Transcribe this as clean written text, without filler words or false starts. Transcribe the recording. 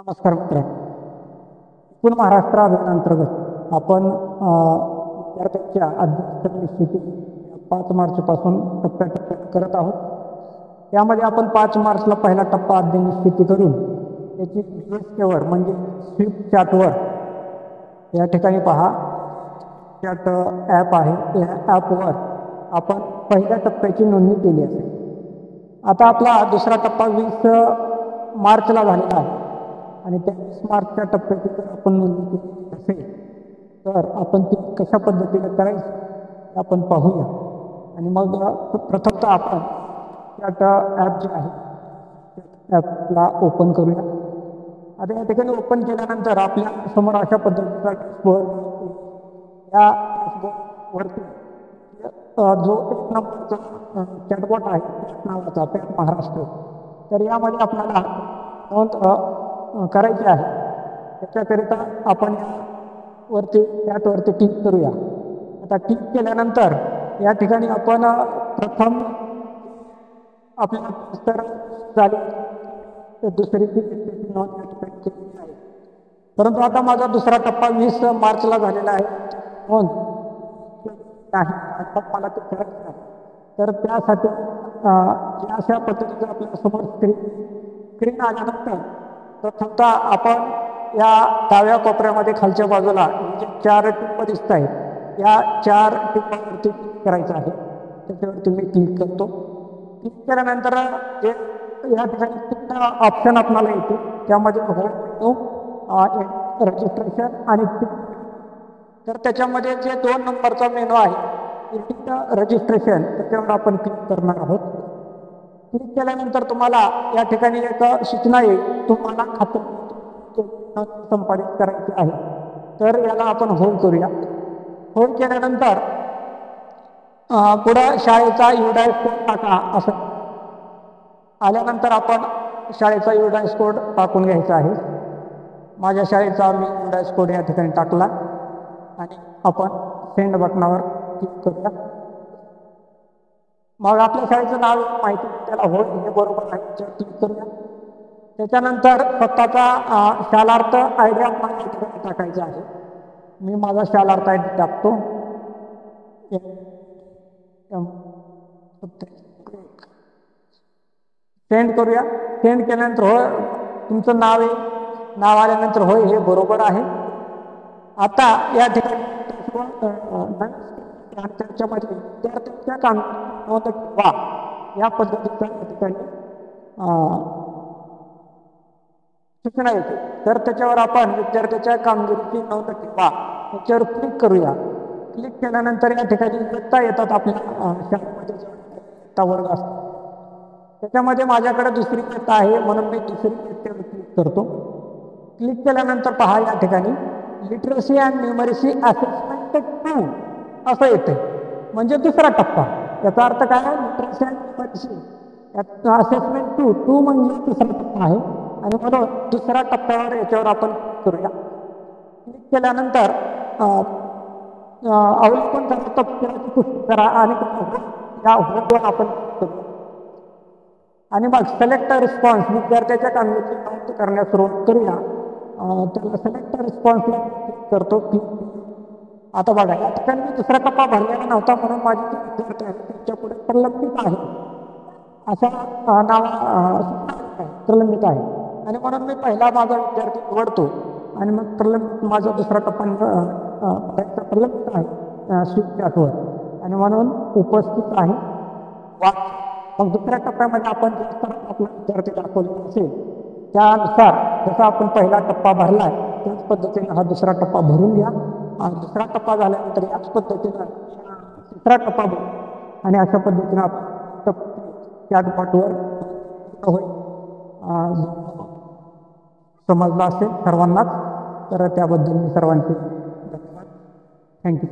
नमस्कार मित्रांनो. एकूण महाराष्ट्र अभियानांतर्गत आपण विद्यार्थ्यांच्या अध्ययन निश्चिती 5 मार्चपासून टप्प्याटप्प्याने करत आहोत. यामध्ये आपण 5 मार्चला पहिला टप्पा अध्ययन निश्चिती करून त्याची जीएसकेवर म्हणजे स्विफ्ट चॅटवर या ठिकाणी पहा चॅट ॲप आहे. या ॲपवर आपण पहिल्या टप्प्याची नोंदणी केली असेल. आता आपला दुसरा टप्पा 20 मार्चला झालेला आहे आणि त्या 20 मार्चच्या टप्प्याची जर आपण नोंदणी केली असेल तर आपण ती कशा पद्धतीने करायची आपण पाहूया. आणि मग प्रथमतः आपण चॅट ॲप जे आहे ॲपला ओपन करूया. आता या ठिकाणी ओपन केल्यानंतर आपल्या समोर अशा पद्धतीचा डॅशबोर्ड या डॅशबोर्डवरती जो 1 नंबरचा चॅटबॉट आहे पॅट नावाचा पॅट महाराष्ट्र, तर यामध्ये आपल्याला नोंद करायची आहे. त्याच्याकरिता आपण यावरती चॅटवरती क्लिक करूया. आता क्लिक केल्यानंतर या ठिकाणी आपण प्रथम आपल्याला तर झाले दुसरी नोंद या ठिकाणी केलेली आहे. परंतु आता माझा दुसरा टप्पा 20 मार्चला झालेला आहे. नोंद नाही आता मला ते करायचं आहे. तर त्यासाठी अशा पद्धतीचं आपल्या समोर स्क्रीन आल्यानंतर प्रथमतः आपण या डाव्या कोपऱ्यामध्ये खालच्या बाजूला म्हणजे 4 टिप दिसत आहेत. या 4 टिपावरती क्लिक करायचं आहे. त्याच्यावरती मी क्लिक करतो. क्लिक केल्यानंतर जे या ठिकाणी 3 ऑप्शन आपल्याला येते. त्यामध्ये रजिस्ट्रेशन आणि तर त्याच्यामध्ये जे 2 नंबरचा मेनू आहे एडिट रजिस्ट्रेशन त्याच्यावर आपण क्लिक करणार आहोत. क्लिक केल्यानंतर तुम्हाला या ठिकाणी एक सूचना येईल, तुम्हाला खाते संपादित करायचे आहे. तर याला आपण होल्ड करूया. होल्ड केल्यानंतर पुढं शाळेचा युडायस कोड टाका असं आल्यानंतर आपण शाळेचा युडायस कोड टाकून घ्यायचा आहे. माझ्या शाळेचा मी युडायस कोड या ठिकाणी टाकला आणि आपण सेंड बटनावर क्लिक करूया. मग आपल्या शाळेचं नाव माहिती त्याला होल्ड हे बरोबर आहे त्याच्यावर क्लिक करूया. त्याच्यानंतर स्वतःचा शालार्थ आयडी आपल्याला टाकायचा आहे. मी माझा शालार्थ आयडी टाकतो. सेंड करूया. सेंड केल्यानंतर होय तुमचं नाव आहे. नाव आल्यानंतर होय हे बरोबर आहे. आता या ठिकाणी त्याच्यामध्ये विद्यार्थ्यांच्या नोंद ठेवा या पद्धतीच्या या ठिकाणी सूचना येते. तर त्याच्यावर आपण विद्यार्थ्याच्या कामगिरीची नोंद ठेवा याच्यावर क्लिक करूया. क्लिक केल्यानंतर या ठिकाणी इयत्ता येतात आपल्या शाळेमध्ये इयत्ता वर्ग असतो. त्याच्यामध्ये माझ्याकडे दुसरी इयत्ता आहे म्हणून मी दुसरी इयत्तेवर क्लिक करतो. क्लिक केल्यानंतर पहा या ठिकाणी लिटरसी अँड न्यूमरसी असेसमेंट 2 असं येते म्हणजे दुसरा टप्पा. याचा अर्थ काय आहे? लिटरसी अँड न्यूमरसी असेसमेंट 2 म्हणजे दुसरा टप्पा आहे आणि म्हणून दुसऱ्या टप्प्यावर याच्यावर आपण करूया. क्लिक केल्यानंतर अवलोकन करा तपशिलाची पुष्टी करा आणि या होल्डवर आपण करूया. आणि मग सिलेक्ट रिस्पॉन्स विद्यार्थ्याच्या कामगिरीची नोंद करण्यास सुरुवात करूया. त्याला सिलेक्ट रिस्पॉन्सला क्लिक करतो. आता बघा या ठिकाणी मी दुसरा टप्पा भरलेला नव्हता म्हणून माझी जी विद्यार्थी आहे त्यांच्या पुढे प्रलंबित आहे अशा प्रलंबित आहे आणि म्हणून मी पहिला माझा विद्यार्थी निवडतो आणि मग प्रलंबित माझा दुसरा टप्पा प्रलंबित आहे स्विफ्ट चॅटवर आणि म्हणून उपस्थित आहे वाच. मग दुसऱ्या टप्प्यामध्ये आपण आपला विद्यार्थी दाखवलेला असेल त्यानुसार जसा आपण पहिला टप्पा भरला आहे त्याच पद्धतीने हा दुसरा टप्पा भरून घ्या. दुसरा टप्पा झाल्यानंतर याच पद्धतीनं तिसरा टप्पा भरू आणि अशा पद्धतीनं आपण चॅटबॉटवर होईल. समजलं असेल सर्वांनाच तर त्याबद्दल मी सर्वांचे धन्यवाद. थँक्यू.